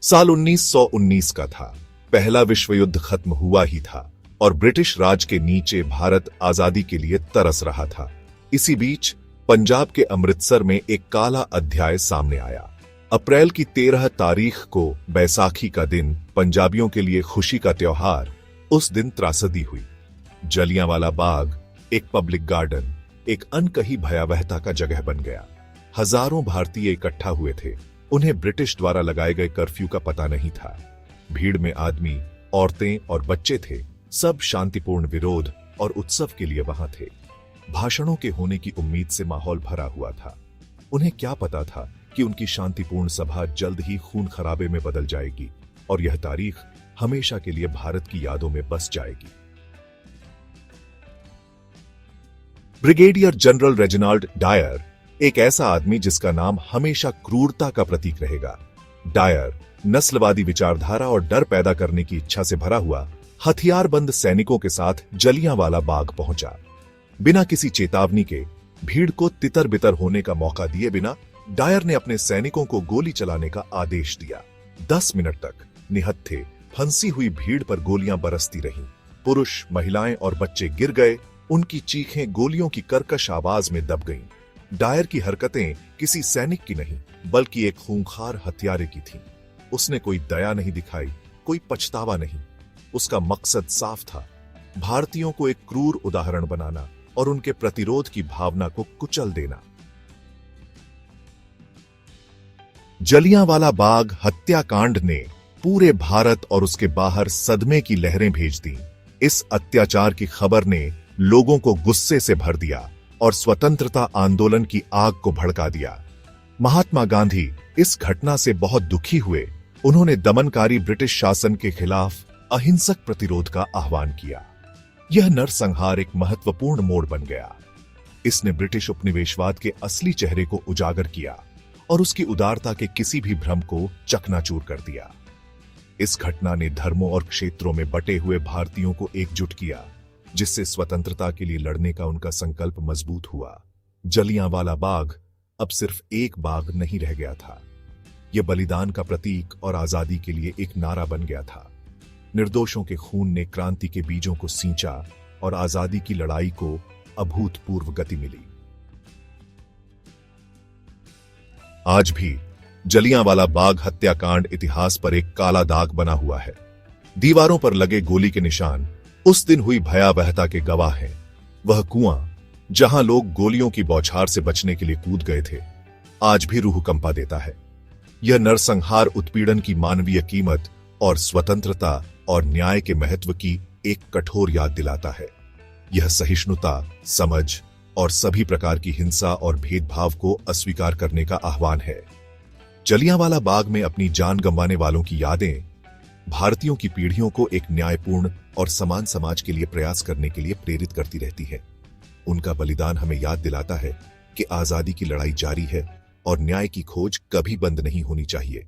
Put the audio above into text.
साल 1919 का था। पहला विश्व युद्ध खत्म हुआ ही था और ब्रिटिश राज के नीचे भारत आजादी के लिए तरस रहा था। इसी बीच पंजाब के अमृतसर में एक काला अध्याय सामने आया। अप्रैल की 13 तारीख को बैसाखी का दिन, पंजाबियों के लिए खुशी का त्योहार। उस दिन त्रासदी हुई। जलियांवाला बाग, एक पब्लिक गार्डन, एक अनकही भयावहता का जगह बन गया। हजारों भारतीय इकट्ठा हुए थे। उन्हें ब्रिटिश द्वारा लगाए गए कर्फ्यू का पता नहीं था। भीड़ में आदमी, औरतें और बच्चे थे। सब शांतिपूर्ण विरोध और उत्सव के लिए वहां थे। भाषणों के होने की उम्मीद से माहौल भरा हुआ था। उन्हें क्या पता था कि उनकी शांतिपूर्ण सभा जल्द ही खून खराबे में बदल जाएगी और यह तारीख हमेशा के लिए भारत की यादों में बस जाएगी। ब्रिगेडियर जनरल रेजिनाल्ड डायर, एक ऐसा आदमी जिसका नाम हमेशा क्रूरता का प्रतीक रहेगा। डायर नस्लवादी विचारधारा और डर पैदा करने की इच्छा से भरा हुआ हथियारबंद सैनिकों के साथ जलियांवाला बाग पहुंचा। बिना किसी चेतावनी के, भीड़ को तितर बितर होने का मौका दिए बिना डायर ने अपने सैनिकों को गोली चलाने का आदेश दिया। 10 मिनट तक निहत्थे फंसी हुई भीड़ पर गोलियां बरसती रहीं। पुरुष, महिलाएं और बच्चे गिर गए। उनकी चीखें गोलियों की कर्कश आवाज में दब गईं। डायर की हरकतें किसी सैनिक की नहीं, बल्कि एक खूंखार हत्यारे की थीं। उसने कोई दया नहीं दिखाई, कोई पछतावा नहीं। उसका मकसद साफ था, भारतीयों को एक क्रूर उदाहरण बनाना और उनके प्रतिरोध की भावना को कुचल देना। जलियांवाला बाग हत्याकांड ने पूरे भारत और उसके बाहर सदमे की लहरें भेज दी। इस अत्याचार की खबर ने लोगों को गुस्से से भर दिया और स्वतंत्रता आंदोलन की आग को भड़का दिया। महात्मा गांधी इस घटना से बहुत दुखी हुए। उन्होंने दमनकारी ब्रिटिश शासन के खिलाफ अहिंसक प्रतिरोध का आह्वान किया। यह नरसंहार एक महत्वपूर्ण मोड़ बन गया। इसने ब्रिटिश उपनिवेशवाद के असली चेहरे को उजागर किया और उसकी उदारता के किसी भी भ्रम को चकनाचूर कर दिया। इस घटना ने धर्मों और क्षेत्रों में बटे हुए भारतीयों को एकजुट किया, जिससे स्वतंत्रता के लिए लड़ने का उनका संकल्प मजबूत हुआ। जलियांवाला बाग अब सिर्फ एक बाग नहीं रह गया था। यह बलिदान का प्रतीक और आजादी के लिए एक नारा बन गया था। निर्दोषों के खून ने क्रांति के बीजों को सींचा और आजादी की लड़ाई को अभूतपूर्व गति मिली। आज भी जलियांवाला बाग हत्याकांड इतिहास पर एक काला दाग बना हुआ है। दीवारों पर लगे गोली के निशान उस दिन हुई भयावहता के गवाह हैं। वह कुआं जहां लोग गोलियों की बौछार से बचने के लिए कूद गए थे, आज भी रूह कंपा देता है। यह नरसंहार उत्पीड़न की मानवीय कीमत और स्वतंत्रता और न्याय के महत्व की एक कठोर याद दिलाता है। यह सहिष्णुता, समझ और सभी प्रकार की हिंसा और भेदभाव को अस्वीकार करने का आह्वान है। जलियांवाला बाग में अपनी जान गंवाने वालों की यादें भारतीयों की पीढ़ियों को एक न्यायपूर्ण और समान समाज के लिए प्रयास करने के लिए प्रेरित करती रहती है। उनका बलिदान हमें याद दिलाता है कि आजादी की लड़ाई जारी है और न्याय की खोज कभी बंद नहीं होनी चाहिए।